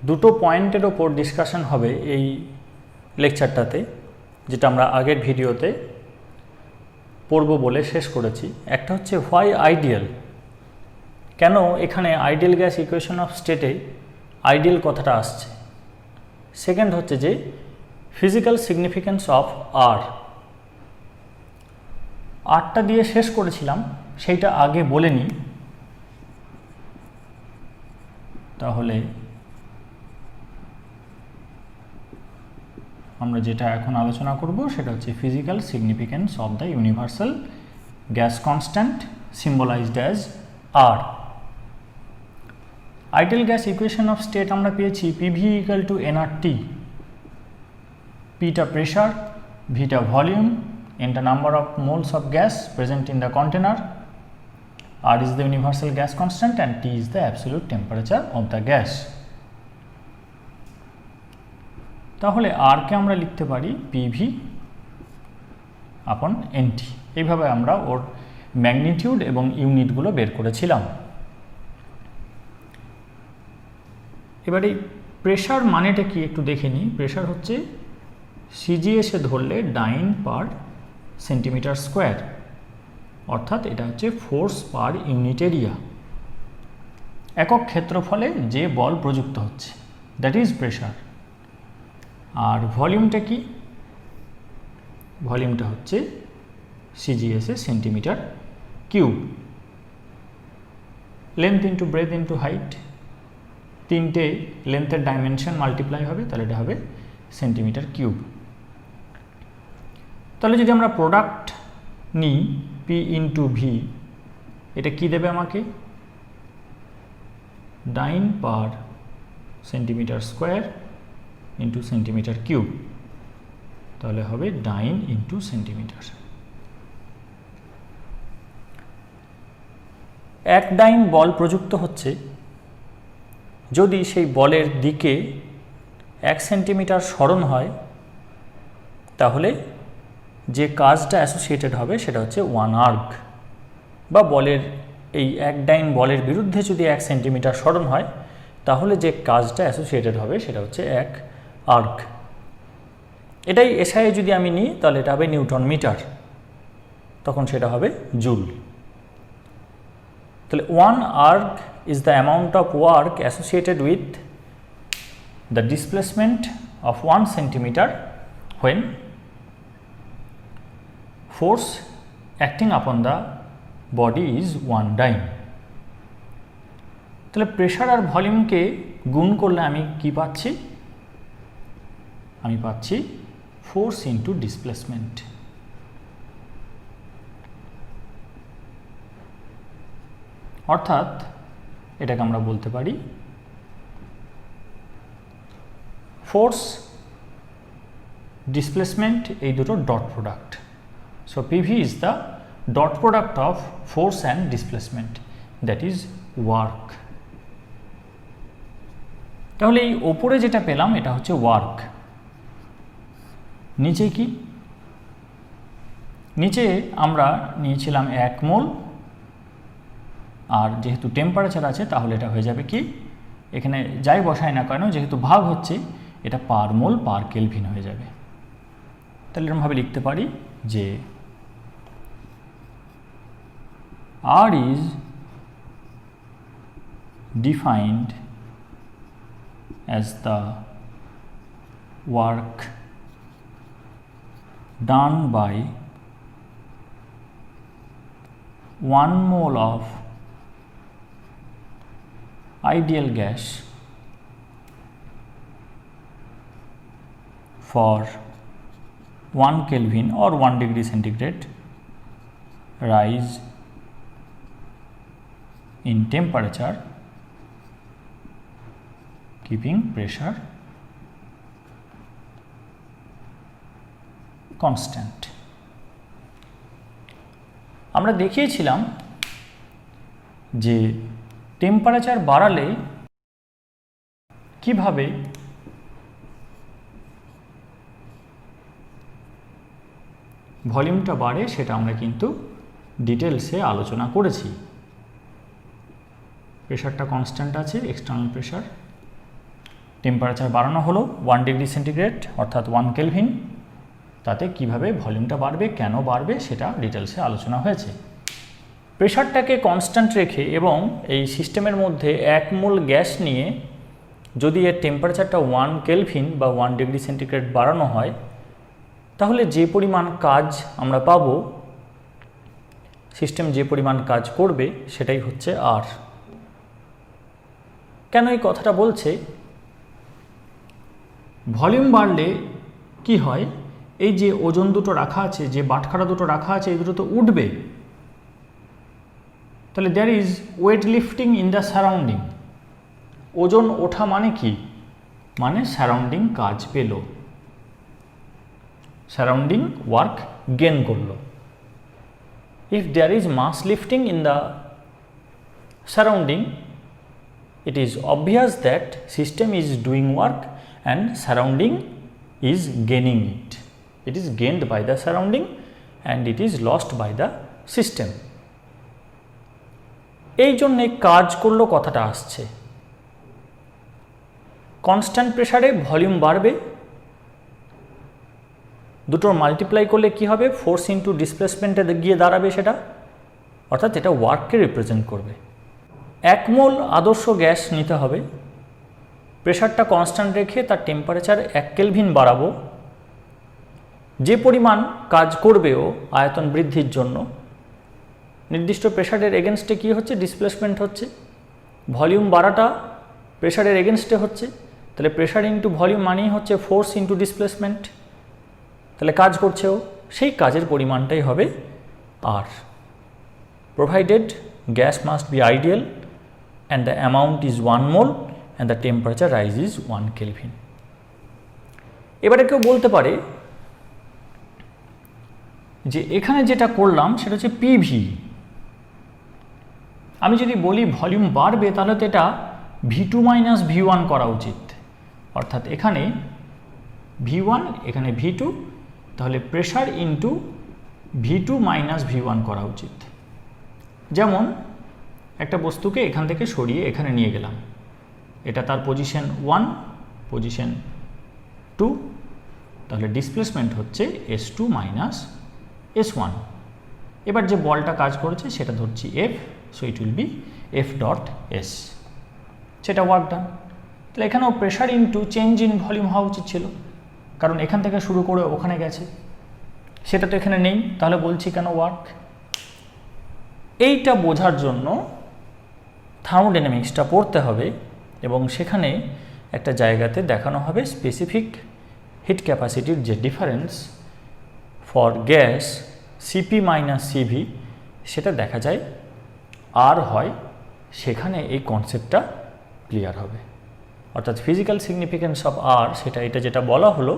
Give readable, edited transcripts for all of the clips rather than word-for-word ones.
দুটো পয়েন্টের ওপর ডিসকাশন হবে এই লেকচারটাতে, যেটা আমরা আগের ভিডিওতে পড়ব বলে শেষ করেছি। একটা হচ্ছে হোয়াই আইডিয়াল, কেন এখানে আইডিয়াল গ্যাস ইকুয়েশন অফ স্টেটে আইডিয়াল কথাটা আসছে। সেকেন্ড হচ্ছে যে ফিজিক্যাল সিগনিফিক্যান্স অফ আরটা দিয়ে শেষ করেছিলাম, সেইটা আগে বলে নিই। তাহলে আমরা যেটা এখন আলোচনা করব সেটা হচ্ছে physical significance of the universal gas constant symbolised as R. Ideal gas equation of state আমরা পেয়েছি PV ইকুয়াল টু nRT, Pটা প্রেশার, Vটা ভলিউম, Nটা number of moles of gas present in the container, R is the universal gas constant and T is the absolute temperature of the gas. তাহলে R কে আমরা লিখতে পারি PV আপন NT। এইভাবে আমরা ওর ম্যাগনিটিউড এবং ইউনিটগুলো বের করেছিলাম। এবারে প্রেশার মানেটা কি একটু দেখে নিই। প্রেশার হচ্ছে সিজিএসে ধরলে ডাইন পার সেন্টিমিটার স্কোয়ার, অর্থাৎ এটা হচ্ছে ফোর্স পার ইউনিট এরিয়া, একক ক্ষেত্রফলে যে বল প্রযুক্ত হচ্ছে, দ্যাট ইজ প্রেশার। আর ভলিউমটা কি? ভলিউমটা হচ্ছে সিজিএসে centimetre cube. Length into breadth into height, তিনটে লেন্থের ডাইমেনশন মাল্টিপ্লাই হবে, তাহলে এটা হবে সেন্টিমিটার কিউব। তাহলে যদি আমরা প্রোডাক্ট নিই P ইন্টু ভি, এটা কি দেবে আমাকে? Dyne per centimetre square into centimetre cube, তাহলে হবে ডাইন ইন্টু সেন্টিমিটার। এক ডাইন বল প্রযুক্ত হচ্ছে যদি সেই বলের দিকে 1 সেন্টিমিটার সরণ হয়, তাহলে যে কাজটা অ্যাসোসিয়েটেড হবে সেটা হচ্ছে 1 আর্ক, বা বলের এই এক ডাইন বলের বিরুদ্ধে যদি 1 সেন্টিমিটার সরণ হয়, তাহলে যে কাজটা অ্যাসোসিয়েটেড হবে সেটা হচ্ছে 1 আর্ক। এটাই এসআই যদি আমি নিই তাহলে এটা হবে নিউটন মিটার, তখন সেটা হবে জুল। তাহলে 1 arc is the amount of work associated with the displacement of 1 centimeter when force acting upon the body is 1 dyne. তাহলে প্রেশার আর ভলিউমকে গুণ করলে আমি কি পাচ্ছি? আমি পাচ্ছি ফোর্স ইন্টু ডিসপ্লেসমেন্ট। অর্থাৎ এটাকে আমরা বলতে পারি ফোর্স ডিসপ্লেসমেন্ট, এই দুটো dot product. So PV is the dot product of force and displacement, that is work. তাহলে এই ওপরে যেটা পেলাম এটা হচ্ছে ওয়ার্ক। নিচে কি? নিচে আমরা নিয়েছিলাম 1 মোল, আর যেহেতু টেম্পারেচার আছে তাহলে এটা হয়ে যাবে কি, এখানে যাই বসায় না কেন যেহেতু ভাগ হচ্ছে, এটা পার মোল পার কেলভিন হয়ে যাবে। তাহলে এরকমভাবে লিখতে পারি যে R is defined as the work done by 1 mole of ideal gas for 1 Kelvin or 1 degree centigrade rise in temperature, keeping pressure constant. আমরা দেখিয়েছিলাম যে টেম্পারেচার বাড়ালে কিভাবে ভলিউমটা বাড়ে সেটা আমরা কিন্তু ডিটেলসে আলোচনা করেছি। প্রেশারটা কনস্ট্যান্ট আছে, এক্সটার্নাল প্রেশার, টেম্পারেচার বাড়ানো হলো 1 ডিগ্রি সেন্টিগ্রেড অর্থাৎ 1 কেলভিন, তাতে কিভাবে ভলিউমটা বাড়বে, কেন বাড়বে, সেটা ডিটেলসে আলোচনা হয়েছে। প্রেশারটাকে কনস্ট্যান্ট রেখে এবং এই সিস্টেমের মধ্যে 1 মোল গ্যাস নিয়ে যদি এর টেম্পারেচারটা 1 কেলভিন বা 1 ডিগ্রি সেন্টিগ্রেড বাড়ানো হয়, তাহলে যে পরিমাণ কাজ আমরা পাব, সিস্টেম যে পরিমাণ কাজ করবে, সেটাই হচ্ছে আর। কেন এই কথাটা বলছে? ভলিউম বাড়লে কি হয়, এই যে ওজন দুটো রাখা আছে, যে বাটখারা দুটো রাখা আছে, এই দুটো তো উঠবে। তাহলে there is weight lifting in the surrounding. ওজন ওঠা মানে কি? মানে সারাউন্ডিং কাজ পেল, সারাউন্ডিং ওয়ার্ক গেন করলো। If there is mass lifting in the surrounding, it is obvious that system is doing work and surrounding is gaining it. It is gained by the surrounding and it is lost by the system. এই জন্যে কাজ করলো কথাটা আসছে। Constant প্রেসারে volume বাড়বে, দুটোর multiply করলে কি হবে, ফোর্স ইন্টু ডিসপ্লেসমেন্টে গিয়ে দাঁড়াবে সেটা, অর্থাৎ এটা ওয়ার্ককে রিপ্রেজেন্ট করবে। 1 মোল আদর্শ গ্যাস নিতে হবে, প্রেশারটা কনস্ট্যান্ট রেখে তার টেম্পারেচার 1 কেলভিন বাড়াবো, যে পরিমাণ কাজ করবে ও আয়তন বৃদ্ধির জন্য নির্দিষ্ট প্রেশারের এগেনস্টে কী হচ্ছে, ডিসপ্লেসমেন্ট হচ্ছে। ভলিউম বাড়াটা প্রেশারের এগেনস্টে হচ্ছে, তাহলে প্রেশার ইন্টু ভলিউম মানেই হচ্ছে ফোর্স ইন্টু ডিসপ্লেসমেন্ট, তাহলে কাজ করছে ও, সেই কাজের পরিমাণটাই হবে R. Provided gas must be ideal and the amount is 1 mole and the temperature rise is 1 Kelvin. এবারে কেউ বলতে পারে যে এখানে যেটা করলাম সেটা হচ্ছে PV। আমি যদি বলি ভলিউম বাড়বে, তাহলে তো এটা V2 মাইনাস V1 করা উচিত, অর্থাৎ এখানে V1 এখানে V2, তাহলে pressure into V2 minus V1 করা উচিত। যেমন একটা বস্তুকে এখান থেকে সরিয়ে এখানে নিয়ে গেলাম, এটা তার পজিশন 1, পজিশন 2, তাহলে ডিসপ্লেসমেন্ট হচ্ছে S2 মাইনাস S1। এবার যে বলটা কাজ করেছে সেটা ধরছি F, so it will be F dot S, সেটা ওয়ার্ক ডান। তাহলে এখানেও pressure into change in volume হওয়া উচিত ছিল, কারণ এখান থেকে শুরু করে ওখানে গেছে, সেটা তো এখানে নেই, তাহলে বলছি কেন ওয়ার্ক। এইটা বোঝার জন্য থার্মোডাইনামিক্সটা পড়তে হবে এবং সেখানে একটা জায়গাতে দেখানো হবে স্পেসিফিক হিট ক্যাপাসিটির যে difference for gas CP minus CV, সেটা দেখা যায় আর হয়, সেখানে এই কনসেপ্টটা ক্লিয়ার হবে। অর্থাৎ ফিজিক্যাল সিগনিফিকেন্স অফ আর, সেটা এটা যেটা বলা হলো,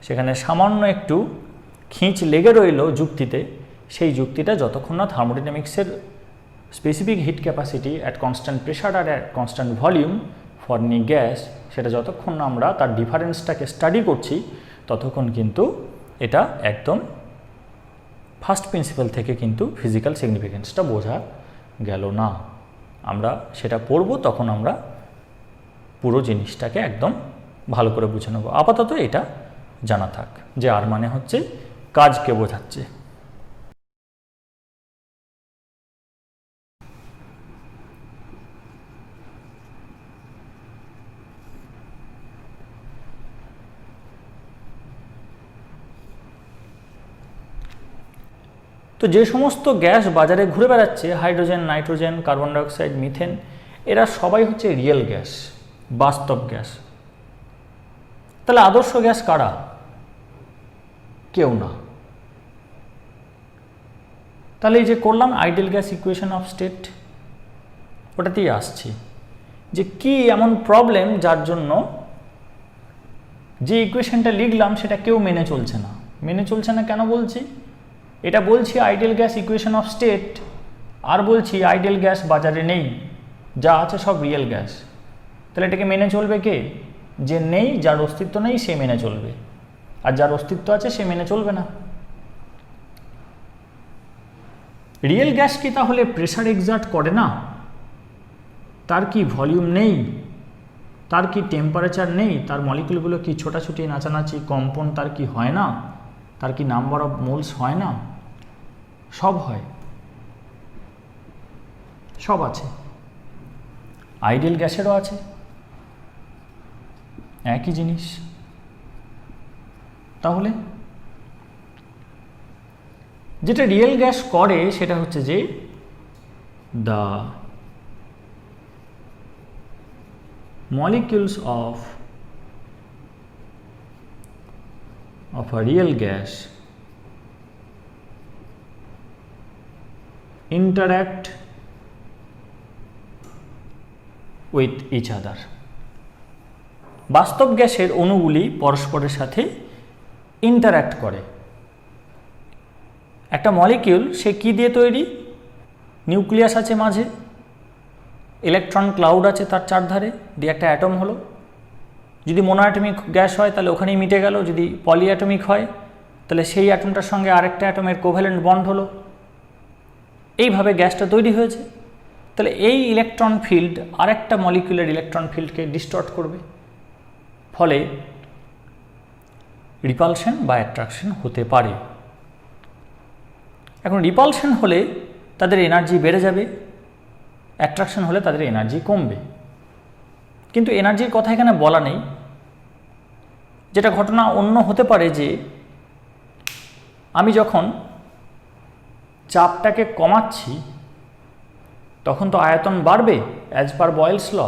সেখানে সামান্য একটু খিঁচ লেগে রইল যুক্তিতে, সেই যুক্তিটা যতক্ষণ না থার্মোডাইনামিক্সের specific heat capacity at constant pressure আর at constant volume for any gas, সেটা যতক্ষণ না আমরা তার ডিফারেন্সটাকে স্টাডি করছি, ততক্ষণ কিন্তু এটা একদম ফার্স্ট প্রিন্সিপাল থেকে কিন্তু ফিজিক্যাল সিগনিফিকেন্সটা বোঝা গেল না। আমরা সেটা পড়ব, তখন আমরা পুরো জিনিসটাকে একদম ভালো করে বুঝে নেব। আপাতত এটা জানা থাক যে আর মানে হচ্ছে কাজকে বোঝাচ্ছে। তো যে সমস্ত গ্যাস বাজারে ঘুরে বেড়াচ্ছে, hydrogen, nitrogen, carbon dioxide, methane, এরা সবাই হচ্ছে রিয়েল গ্যাস, বাস্তব গ্যাস। তাহলে আদর্শ গ্যাস কারা? কেউ না। তাহলে এই যে করলাম ideal gas equation of state, ওটাতেই আসছি যে কি এমন প্রবলেম যার জন্য যে ইকুয়েশনটা লিখলাম সেটা কেউ মেনে চলছে না। মেনে চলছে না কেন বলছি? এটা বলছি ideal gas equation of state, আর বলছি আইডিয়াল গ্যাস বাজারে নেই, যা আছে সব রিয়েল গ্যাস। তাহলে এটাকে মেনে চলবে কে? যে নেই, যার অস্তিত্ব নেই সে মেনে চলবে, আর যার অস্তিত্ব আছে সে মেনে চলবে না। রিয়েল গ্যাস কি তাহলে প্রেসার এক্সার্ট করে না? তার কি ভলিউম নেই? তার কি টেম্পারেচার নেই? তার মলিকুলগুলো কি ছোটাছুটি নাচানাচি কম্পন তার কি হয় না? তার কি নাম্বার অফ মোলস হয় না? সব হয়, সব আছে। আইডিয়াল গ্যাসেরও আছে, একই জিনিস। তাহলে যেটা রিয়েল গ্যাস করে সেটা হচ্ছে যে the molecules of a real gas interact with each other. বাস্তব গ্যাসের অণুগুলি পরস্পরের সাথে ইন্টারঅ্যাক্ট করে। একটা মলিকিউল সে কি দিয়ে তৈরি? নিউক্লিয়াস আছে মাঝে, ইলেকট্রন ক্লাউড আছে তার চারধারে, দিয়ে একটা অ্যাটম হলো। যদি মোনোঅ্যাটমিক গ্যাস হয় তাহলে ওখানেই মিটে গেল, যদি পলিঅ্যাটমিক হয় তাহলে সেই অ্যাটমটার সঙ্গে আরেকটা অ্যাটমের কোভ্যালেন্ট বন্ড হলো। এইভাবে গ্যাসটা তৈরি হয়েছে। তাহলে এই ইলেকট্রন ফিল্ড আরেকটা মলিকিউলের ইলেকট্রন ফিল্ডকে ডিস্টর্ট করবে, ফলে রিপালশন বা অ্যাট্রাকশন হতে পারে। এখন রিপালশন হলে তাদের এনার্জি বেড়ে যাবে, অ্যাট্রাকশন হলে তাদের এনার্জি কমবে। কিন্তু এনার্জির কথা এখানে বলা নেই। যেটা ঘটনা অন্য হতে পারে যে আমি যখন চাপটাকে কমাচ্ছি তখন তো আয়তন বাড়বে, as per Boyle's law.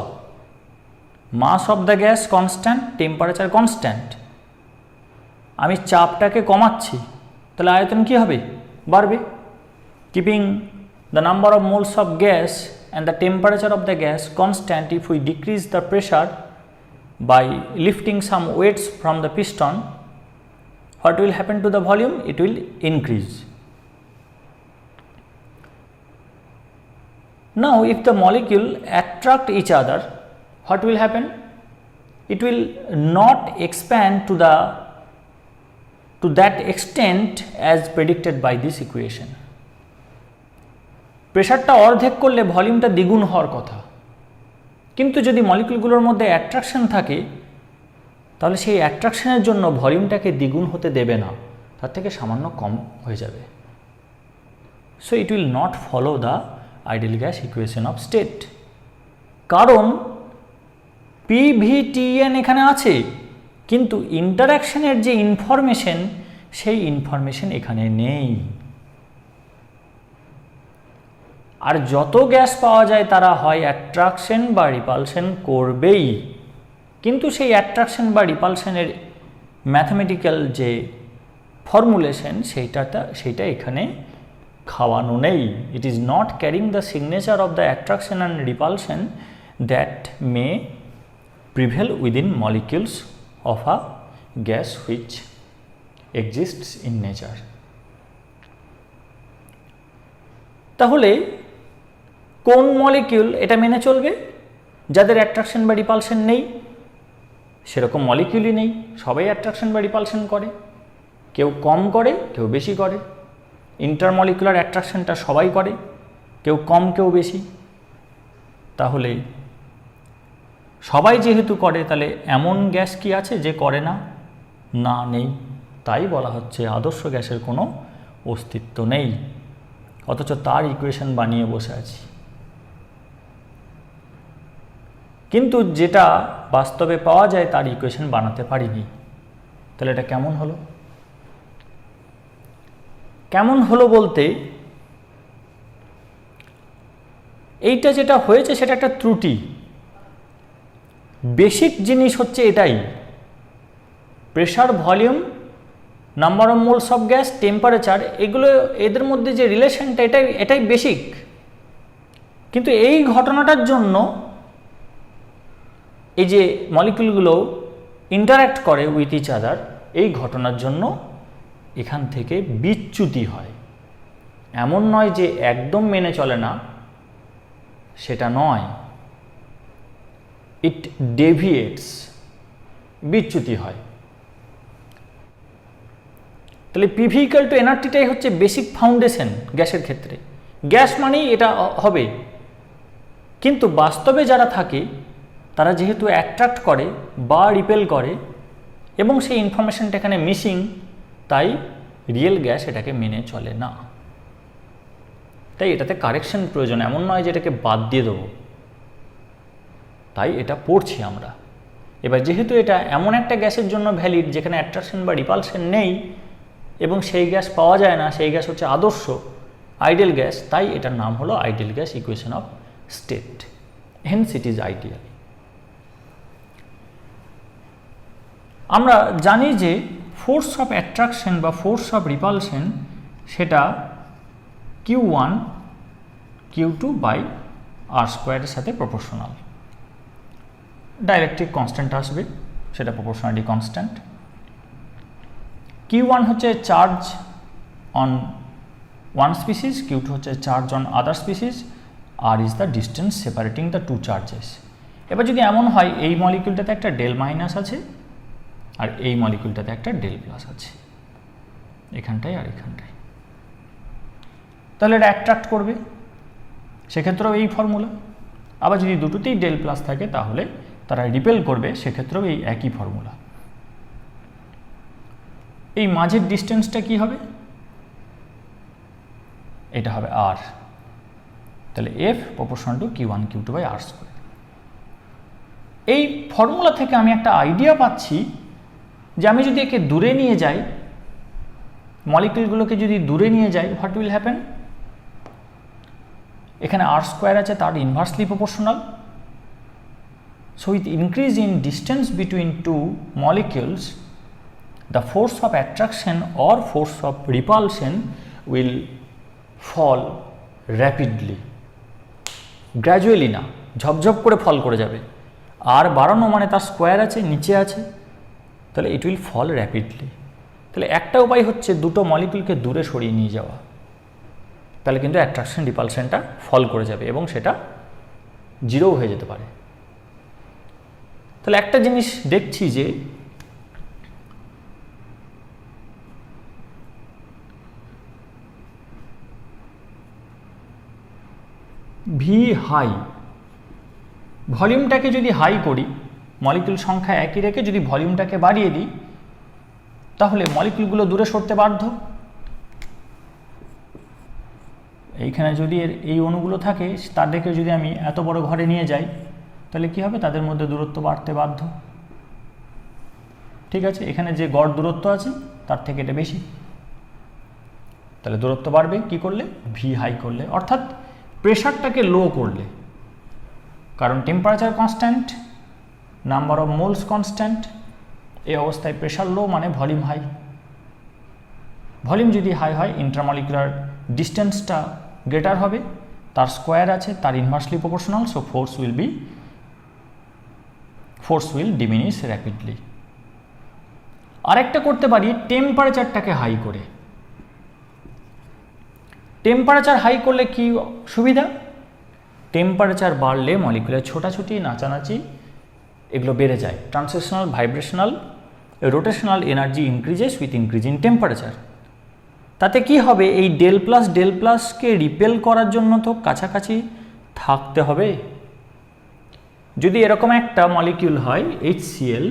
Mass of the gas constant, temperature constant. আমি চাপটাকে কমাচ্ছি, তাহলে আয়তন কি হবে? বাড়বে। Keeping the number of moles of gas and the temperature of the gas constant, if we decrease the pressure by lifting some weights from the piston, what will happen to the volume? It will increase. Now if the molecule attract each other, what will happen? It will not expand to that extent as predicted by this equation. প্রেশারটা অর্ধেক করলে ভলিউমটা দ্বিগুণ হওয়ার কথা, কিন্তু যদি মলিকুলগুলোর মধ্যে অ্যাট্রাকশন থাকে তাহলে সেই অ্যাট্রাকশনের জন্য ভলিউমটাকে দ্বিগুণ হতে দেবে না, তার থেকে সামান্য কম হয়ে যাবে। So it will not follow the ideal gas equation of state, কারণ PVTN এখানে আছে, কিন্তু ইন্টারঅ্যাকশনের যে ইনফরমেশন সেই ইনফরমেশন এখানে নেই। আর যত গ্যাস পাওয়া যায় তারা হয় অ্যাট্রাকশন বা রিপালশন করবেই, কিন্তু সেই অ্যাট্রাকশন বা রিপালশনের ম্যাথমেটিক্যাল যে ফর্মুলেশন সেইটা এখানে খাওয়ানো নেই। It is not carrying the signature of the attraction and repulsion that may prevail within molecules of a gas which exists in nature. তাহলে কোন মলিকিউল এটা মেনে চলবে? যাদের অ্যাট্রাকশন বা রিপালশন নেই। সেরকম মলিকিউলই নেই, সবাই অ্যাট্রাকশন বা রিপালশন করে, কেউ কম করে কেউ বেশি করে। ইন্টারমলিকুলার অ্যাট্রাকশনটা সবাই করে, কেউ কম কেউ বেশি। তাহলে সবাই যেহেতু করে তাহলে এমন গ্যাস কি আছে যে করে না? না, নেই। তাই বলা হচ্ছে আদর্শ গ্যাসের কোনো অস্তিত্ব নেই, অথচ তার ইকুয়েশন বানিয়ে বসে আছি। কিন্তু যেটা বাস্তবে পাওয়া যায় তার ইকুয়েশন বানাতে পারিনি। তাহলে এটা কেমন হলো? কেমন হলো বলতে এইটা যেটা হয়েছে সেটা একটা ত্রুটি। বেসিক জিনিস হচ্ছে এটাই, pressure, volume, number of moles of gas, temperature, এগুলো এদের মধ্যে যে রিলেশনটা এটাই বেসিক। কিন্তু এই ঘটনাটার জন্য এই যে মলিকিউলগুলো ইন্টারঅ্যাক্ট করে উইথ ইচ আদার, এই ঘটনার জন্য এখান থেকে বিচ্যুতি হয়। এমন নয় যে একদম মেনে চলে না, সেটা নয়, ইট ডেভিয়েটস, বিচ্যুতি হয়। তাহলে PV = NRTটাই হচ্ছে বেসিক ফাউন্ডেশন গ্যাসের ক্ষেত্রে। গ্যাস মানেই এটা হবে, কিন্তু বাস্তবে যারা থাকে তারা যেহেতু অ্যাট্রাক্ট করে বা রিপেল করে এবং সেই ইনফরমেশনটা এখানে মিসিং, তাই রিয়েল গ্যাস এটাকে মেনে চলে না। তাই এটাতে কারেকশন প্রয়োজন, এমন নয় যে এটাকে বাদ দিয়ে দেবো। তাই এটা পড়ছি আমরা। এবার যেহেতু এটা এমন একটা গ্যাসের জন্য ভ্যালিড যেখানে অ্যাট্রাকশন বা রিপালশন নেই এবং সেই গ্যাস পাওয়া যায় না, সেই গ্যাস হচ্ছে আদর্শ আইডিয়াল গ্যাস, তাই এটার নাম হলো ideal gas equation of state, hence it is ideal. আমরা জানি যে ফোর্স অফ অ্যাট্রাকশন বা ফোর্স অফ রিপালশন সেটা Q1 Q2 বাই আর স্কোয়ারের সাথে প্রপোর্শনাল। ডাইলেকট্রিক কনস্ট্যান্ট আসবে, সেটা প্রপোর্শনালি কনস্ট্যান্ট। Q1 হচ্ছে charge on one species, Q2 হচ্ছে charge on other species, r is the distance separating the two charges. এবার যদি এমন হয় এই মলিকিউলটাতে একটা ডেল মাইনাস আছে আর এই মলিকিউলটাতে একটা ডেল প্লাস আছে, এখানটায় আর এখানটায়, তাহলে এটা অ্যাট্রাক্ট করবে, সেক্ষেত্রেও এই ফর্মুলা। আবার যদি দুটোতেই ডেল প্লাস থাকে তাহলে তারা রিপেল করবে, সেক্ষেত্রেও এই একই ফর্মুলা। এই মাঝের ডিস্টেন্সটা কি হবে? এটা হবে আর, তাহলে F proportional to Q1 Q2 by r square. এই ফর্মুলা থেকে আমি একটা আইডিয়া পাচ্ছি যে আমি যদি একে দূরে নিয়ে যাই, মলিকিউলগুলোকে যদি দূরে নিয়ে যাই, হোয়াট উইল হ্যাপেন? এখানে আর স্কোয়ার আছে, তার inversely proportional. So with increase in distance between two molecules, the force of attraction or force of repulsion will fall rapidly, gradually না, ঝপঝপ করে ফল করে যাবে। আর বাড়ানো মানে তার স্কোয়ার আছে, নিচে আছে, তাহলে ইট উইল ফল র্যাপিডলি। তাহলে একটা উপায় হচ্ছে দুটো মলিকিউলকে দূরে সরিয়ে নিয়ে যাওয়া, তাহলে কিন্তু অ্যাট্রাকশন রিপালশনটা ফল করে যাবে এবং সেটা জিরো হয়ে যেতে পারে। তাহলে একটা জিনিস দেখছি যে ভি হাই, ভলিউমটাকে যদি হাই করি, মলিকিউল সংখ্যা একই রেখে যদি ভলিউমটাকে বাড়িয়ে দিই, তাহলে মলিকিউলগুলো দূরে সরতে বাধ্য। এইখানে যদি এই অণুগুলো থাকে তাদেরকে যদি আমি এত বড় ঘরে নিয়ে যাই, তাহলে কি হবে? তাদের মধ্যে দূরত্ব বাড়তে বাধ্য। ঠিক আছে, এখানে যে গড় দূরত্ব আছে তার থেকে এটা বেশি, তাহলে দূরত্ব বাড়বে কি করলে? ভি হাই করলে, অর্থাৎ প্রেশারটাকে লো করলে। কারণ temperature constant, number of moles constant, এই অবস্থায় প্রেশার লো মানে ভলিউম হাই। ভলিউম যদি হাই হয়, ইন্ট্রামলিকুলার ডিস্টেন্সটা গ্রেটার হবে, তার স্কোয়ার আছে, তার inversely proportional, so force will diminish rapidly. আরেকটা করতে পারি টেম্পারেচারটাকে হাই করে। টেম্পারেচার হাই করলে কি সুবিধা? টেম্পারেচার বাড়লে মলিকুলার ছোটাছুটি, নাচানাচি এগুলো বেড়ে যায়। Translational, vibrational, rotational energy increases with increase in temperature. তাতে কি হবে? এই ডেল প্লাসকে রিপেল করার জন্য তো কাছাকাছি থাকতে হবে। যদি এরকম একটা মলিকিউল হয় HCl,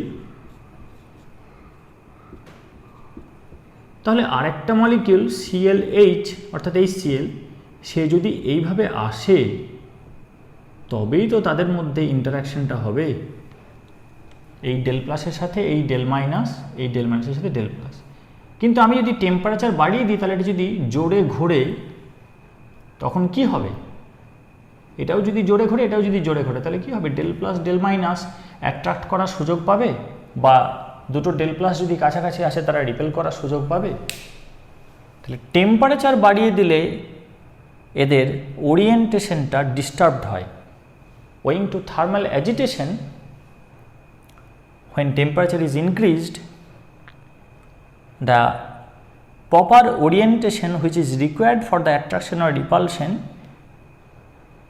তাহলে আরেকটা মলিকিউল ClH অর্থাৎ HCl, সে যদি এইভাবে আসে তবেই তো তাদের মধ্যে ইন্টারাকশনটা হবে, এই ডেল প্লাসের সাথে এই ডেল মাইনাস, এই ডেল মাইনাসের সাথে ডেল প্লাস। কিন্তু আমি যদি টেম্পারেচার বাড়িয়ে দিই, তাহলে এটা যদি জোরে ঘোরে তখন কি হবে? এটাও যদি জোরে ঘোরে, এটাও যদি জোরে ঘোরে, তাহলে কি হবে? Del plus del minus attract করার সুযোগ পাবে, বা দুটো ডেল প্লাস যদি কাছাকাছি আসে তারা রিপেল করার সুযোগ পাবে। তাহলে টেম্পারেচার বাড়িয়ে দিলে এদের ওরিয়েন্টেশনটা ডিস্টার্বড হয়। Owing to thermal agitation, when temperature is increased, the proper orientation which is required for the attraction or repulsion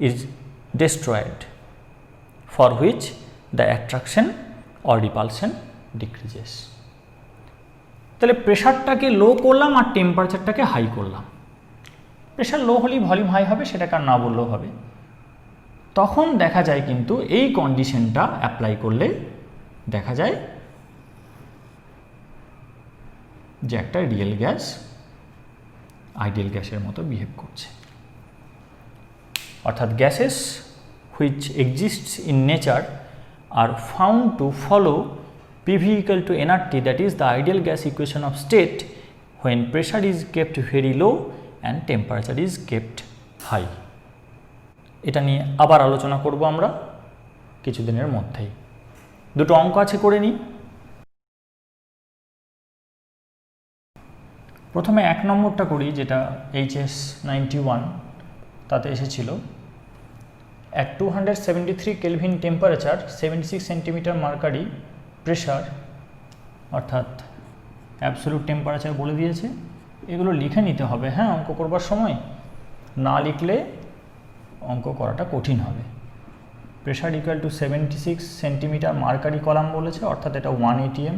is destroyed, for which the attraction or repulsion decreases. তাহলে প্রেশারটাকে লো করলাম আর টেম্পারেচারটাকে হাই করলাম। Pressure low হলেই volume high হবে, সেটাকে আর না বললেও হবে। তখন দেখা যায় কিন্তু এই কন্ডিশনটা অ্যাপ্লাই করলে দেখা যায় যে একটা রিয়েল গ্যাস আইডিয়াল গ্যাসের মতো বিহেভ করছে। অর্থাৎ gases which exists in nature are found to follow PV equal to nRT, that is the ideal gas equation of state when pressure is kept very low and temperature is kept high. এটা নিয়ে আবার আলোচনা করব আমরা কিছুদিনের মধ্যেই। দুটো অঙ্ক আছে, করে নিই। প্রথমে 1 নম্বরটা করি, যেটা HS 91 তাতে এসেছিল at 273 kelvin temperature 76 centimetre mercury pressure, অর্থাৎ অ্যাবসলিউট টেম্পারেচার বলে দিয়েছে। এগুলো লিখে নিতে হবে, হ্যাঁ, অঙ্ক করবার সময় না লিখলে অঙ্ক করাটা কঠিন হবে। Pressure equal to 76 centimetre mercury column বলেছে, অর্থাৎ এটা 1 ATM।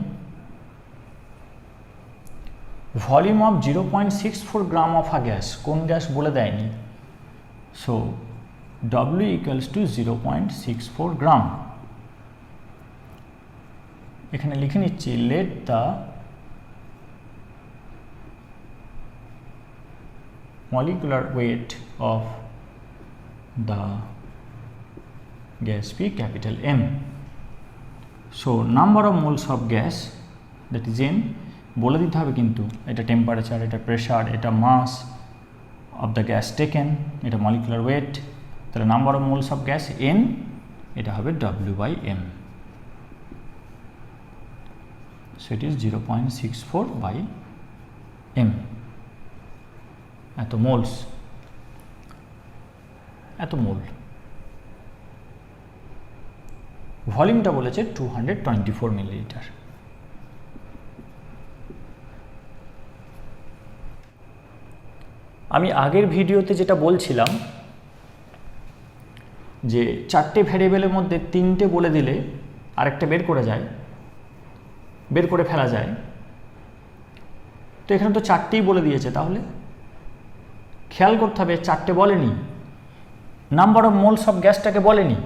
Volume of 0.64 gram of a gas, কোন গ্যাস বলে দেয়নি। সো W ইকুয়ালস টু 0.64 গ্রাম। এখানে লিখে নিচ্ছি, let the molecular weight of the gas be capital M. So number of moles of gas, that is N, বলে দিতে হবে কিন্তু এটা টেম্পারেচার, এটা প্রেশার, এটা মাস অফ দ্য গ্যাস টেকেন, এটা মলিকুলার ওয়েট। তাহলে number of moles of gas N, এটা হবে W/M। So it is 0.64/M, এত মোলস, এত মোল। ভলিউমটা বলেছে 224 মিলিলিটার। আমি আগের ভিডিওতে যেটা বলছিলাম যে 4টে ভ্যারিয়েবলের মধ্যে 3টে বলে দিলে আরেকটা বের করে ফেলা যায়। তো এখানে তো 4টেই বলে দিয়েছে, তাহলে খেয়াল করতে হবে 4টে বলেনি, নাম্বার অফ মোলস অফ গ্যাসটাকে বলেনি,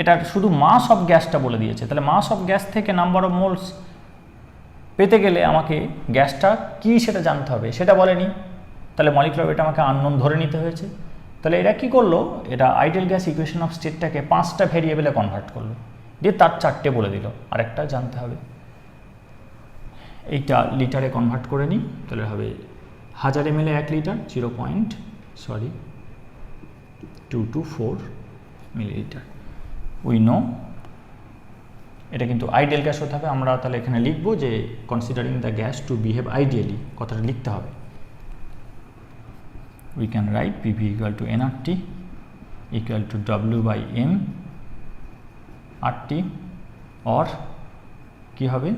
এটা শুধু মাস অফ গ্যাসটা বলে দিয়েছে। তাহলে মাস অফ গ্যাস থেকে নাম্বার অফ মোলস পেতে গেলে আমাকে গ্যাসটা কি সেটা জানতে হবে, সেটা বলেনি। তাহলে মলিকুলার ওয়েট আমাকে আননোন ধরে নিতে হয়েছে। তাহলে এরা কি করলো, এটা আইডিয়াল গ্যাস ইকুয়েশন অফ স্টেটটাকে 5টা ভ্যারিয়েবলে কনভার্ট করলো, দিয়ে তার 4টে বলে দিল, আরেকটা জানতে হবে। এইটা লিটারে কনভার্ট করে নিই, তাহলে হবে 1000 ml 1 litre 0.224 millilitre. We know এটা কিন্তু আইডিয়াল গ্যাস হতে হবে। আমরা তাহলে এখানে লিখবো যে considering the gas two behave ideally, কথাটা লিখতে হবে। We can write PV equal to nRT equal to W/M RT, or কি হবে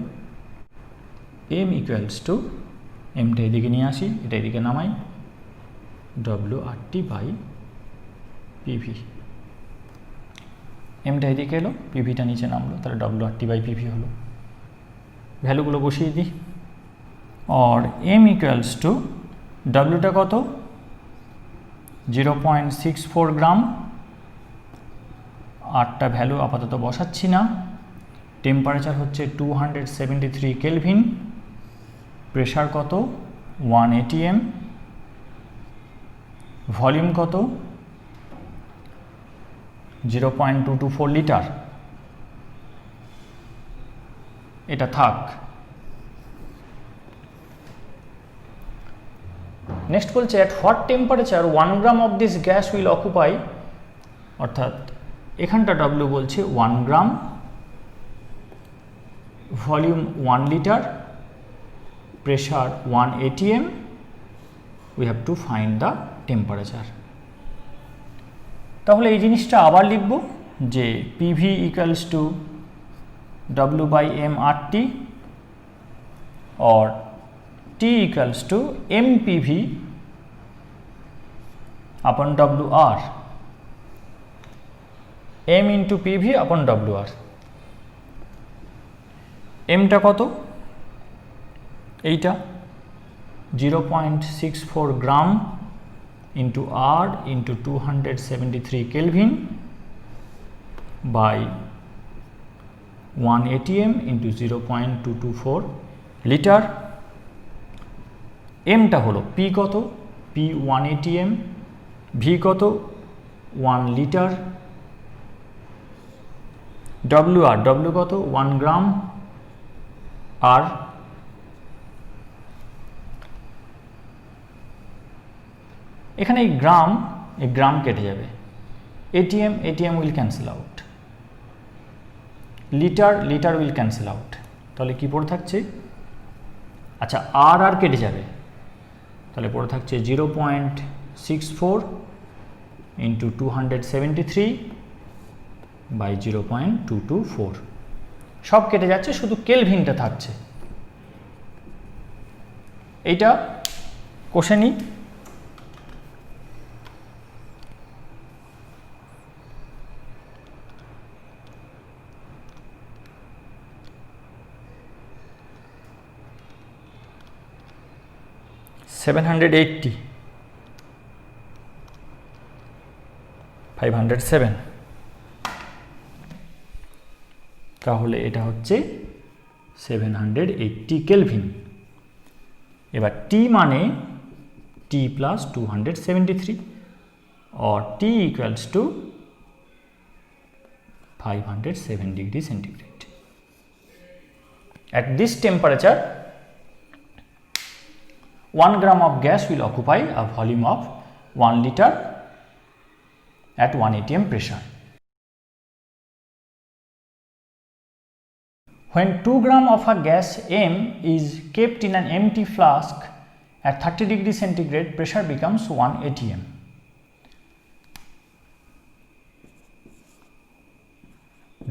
M equals to, এমটা এদিকে নিয়ে আসি, এটা এদিকে নামাই, WRT/PV। এমটা এদিকে এলো, পিভিটা নিচে নামলো, তাহলে WRT/PV হলো। ভ্যালুগুলো বসিয়ে দিই। আর M equals to Wটা কত, 0.64 গ্রাম। 8টা ভ্যালু আপাতত বসাচ্ছি না। টেম্পারেচার হচ্ছে 273 কেলভিন, প্রেশার কত 1 ATM, ভলিউম কত 0.224 লিটার। এটা থাক। নেক্সট বলছে at what temperature 1 gram of this gas will occupy, অর্থাৎ এখানটা W বলছে 1 gram, volume 1 litre, pressure 1 ATM, we have to find the temperature। তাহলে এই জিনিসটা আবার লিখব যে PV equals to W/M RT or T equals to MPV upon WR, M into PV upon WR। এমটা কত, এইটা 0.64 গ্রাম into R into 273 Kelvin by 1 atm into 0.224 litre. এমটা হলো P কত, পি 1 atm, ভি কত 1 লিটার, ডব্লিউ আর, ডব্লিউ কত 1 গ্রাম, আর এখানে এই গ্রাম কেটে যাবে, ATM ATM will cancel out, litre litre will cancel out, তাহলে কি পড়ে থাকছে, আচ্ছা আর কেটে যাবে, তাহলে পড়ে থাকছে 0.64 ইন্টু 273 বাই 0.224, সব কেটে যাচ্ছে, শুধু কেলভিনটা থাকছে। এইটা কষে নিই। $780, 507, তাহলে এটা হচ্ছে 780 কেলভিন। এবার টি মানে টি plus 273 or T equals to 507 degree centigrade. At this temperature 1 gram of gas will occupy a volume of 1 liter at 1 atm pressure. When 2 gram of a gas M is kept in an empty flask at 30 degree centigrade, pressure becomes 1 atm.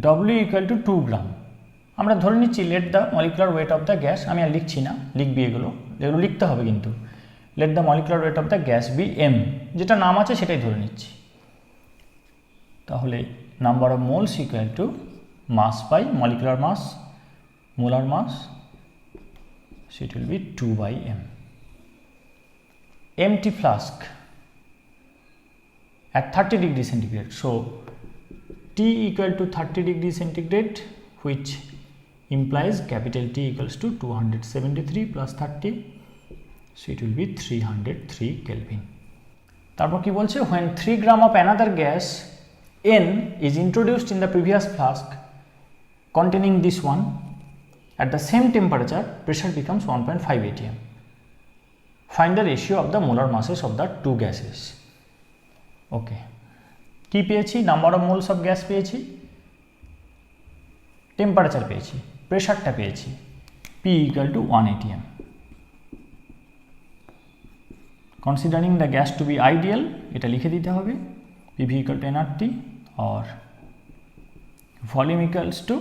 W equal to 2 gram. আমরা ধরে নিচ্ছি let the molecular weight of the gas, আমি আর লিখছি না, লিখবি এগুলো লিখতে হবে কিন্তু, let the molecular weight of the gas be M, যেটা নাম আছে সেটাই ধরে নিচ্ছি। তাহলে number of moles equal to mass by molecular mass, molar mass, so it will be 2 by m. Empty flask at 30 degree centigrade, so T equal to 30 degree centigrade, which implies capital T equals to 273 plus 30, so it will be 303 Kelvin. তারপর কি বলছে, when 3 gram of another gas N is introduced in the previous flask containing this one, at the same temperature pressure becomes 1.5 atm. Find the ratio of the molar masses of the two gases. Okay, কি পেয়েছি, number of moles of gas পেয়েছি, temperature পেয়েছি, প্রেশারটা পেয়েছি, P equal to 1 atm. Considering the gas to be ideal, এটা লিখে দিতে হবে, PV equal to nRT or volume equals to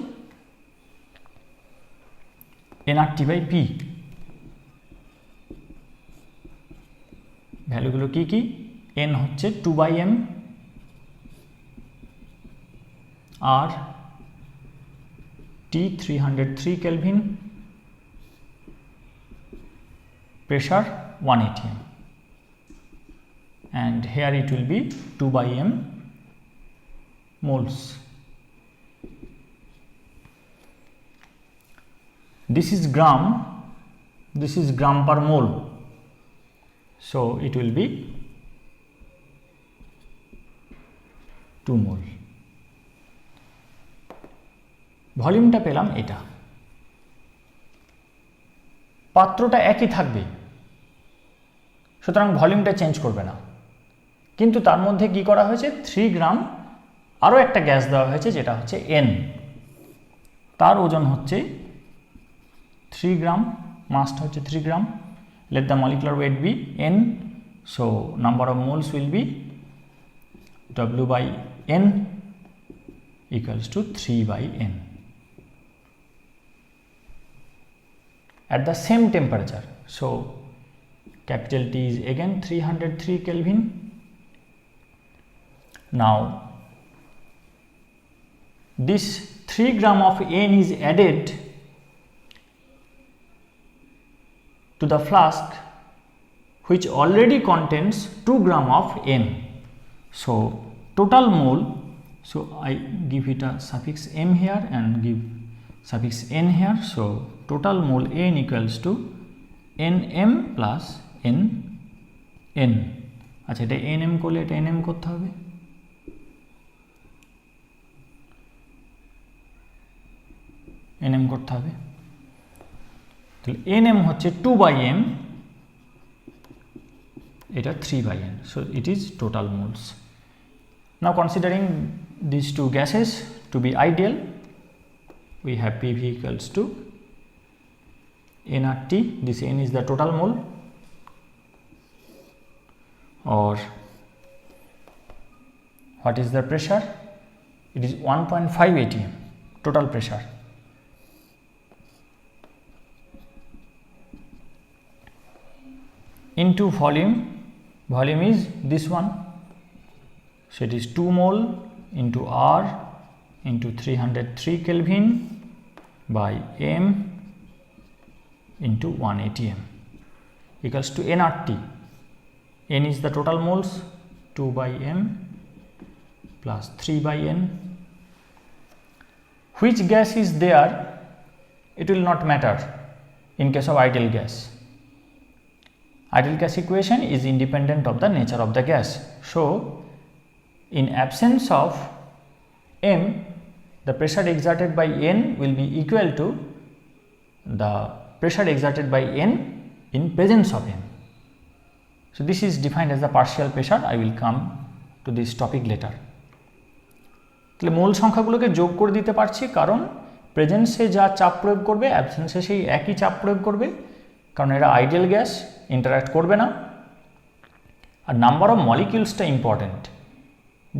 nRT by P. ভ্যালুগুলো কি কি, n হচ্ছে 2 by m, R T 303 Kelvin, pressure 1 atm, and here it will be 2 by m moles. This is gram per mole, so it will be 2 mole. ভলিউমটা পেলাম এটা, পাত্রটা একই থাকবে, সুতরাং ভলিউমটা চেঞ্জ করবে না, কিন্তু তার মধ্যে কি করা হয়েছে, 3 গ্রাম আরও একটা গ্যাস দেওয়া হয়েছে যেটা হচ্ছে N, তার ওজন হচ্ছে 3 গ্রাম, মাসটা হচ্ছে 3 গ্রাম, let the molecular weight be N, so number of moles will be W by N equals to 3 by N at the same temperature. So capital T is again 303 Kelvin. Now this 3 gram of N is added to the flask which already contains 2 gram of M. So total mole, so I give it a suffix M here and give suffix N here. So total mole N equals to Nm plus N. আচ্ছা, এটা Nm করলে এটা Nm করতে হবে, Nm করতে হবে। তাহলে Nm হচ্ছে 2/m, এটা 3/n, so it is total moles. Now considering these two gases to be ideal, we have PV equals to nRT. This N is the total mole, or what is the pressure? It is 1.5 atm total pressure. Into volume is this one, so it is 2 mole into R into 303 Kelvin by M into 1 atm equals to nRT. N is the total moles, 2/m plus 3/n. Which gas is there? It will not matter in case of ideal gas. Ideal gas equation is independent of the nature of the gas. So in absence of M, the pressure exerted by N will be equal to the pressure exerted by N in presence of M. So this is defined as the partial pressure. I will come to this topic later. তাহলে মোল সংখ্যাগুলোকে যোগ করে দিতে পারছি, কারণ প্রেজেন্সে যা চাপ প্রয়োগ করবে অ্যাবসেন্সে সেই একই চাপ প্রয়োগ করবে, কারণ এরা আইডিয়াল গ্যাস, ইন্টারাক্ট করবে না। আর নাম্বার অফ মলিকিউলসটা ইম্পর্টেন্ট,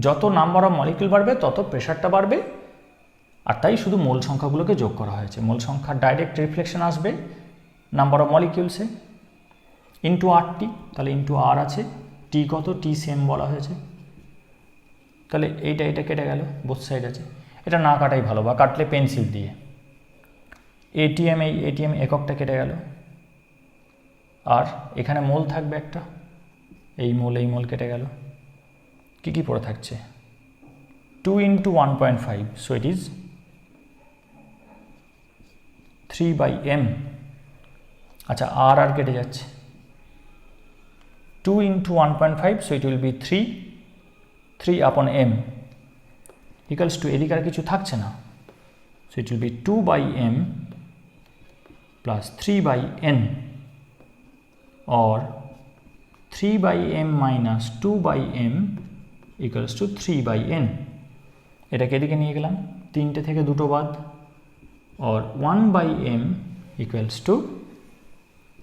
যত নাম্বার অফ মলিকিউল বাড়বে তত প্রেশারটা বাড়বে, আর তাই শুধু মোল সংখ্যাগুলোকে যোগ করা হয়েছে। মোল সংখ্যার ডাইরেক্ট রিফ্লেকশন আসবে নাম্বার অফ মলিকিউলসে ইন্টু RT, তাহলে ইন্টু R আছে, টি কত, টি সেম বলা হয়েছে, তাহলে এটা কেটে গেল, বোথ সাইড আছে, এটা না কাটাই ভালো, বা কাটলে পেন্সিল দিয়ে। এটিএম, এই এটিএম এককটা কেটে গেল, আর এখানে মোল থাকবে একটা, এই মোল কেটে গেল, কি পড়ে থাকছে 2 into 1.5, so it is 3/m। আচ্ছা, আর কেটে যাচ্ছে, 2 into 1.5, so it will be 3 upon m equals to, এদিকে আর কিছু থাকছে না, so it will be 2/m plus 3/n, or 3/m minus 2/m equals to 3/n। এটাকে এদিকে নিয়ে গেলাম, 3টে থেকে 2টো বাদ, or 1/m equals to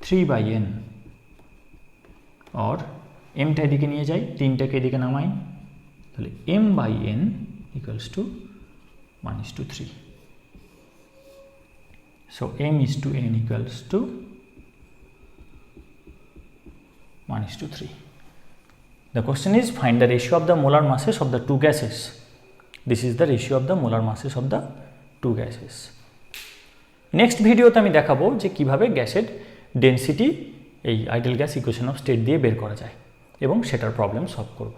3/n, or mটা এদিকে নিয়ে যাই, 3টাকে এদিকে নামাই, তাহলে m/n equals to 1:3. So m is to n equals to 1:3. The question is, find the ratio of the molar masses of the two gases. This is the ratio of the molar masses of the two gases. Next ভিডিওতে আমি দেখাবো যে কিভাবে গ্যাসের density এই ideal gas equation of state দিয়ে বের করা যায়, এবং সেটার প্রবলেম সলভ করব।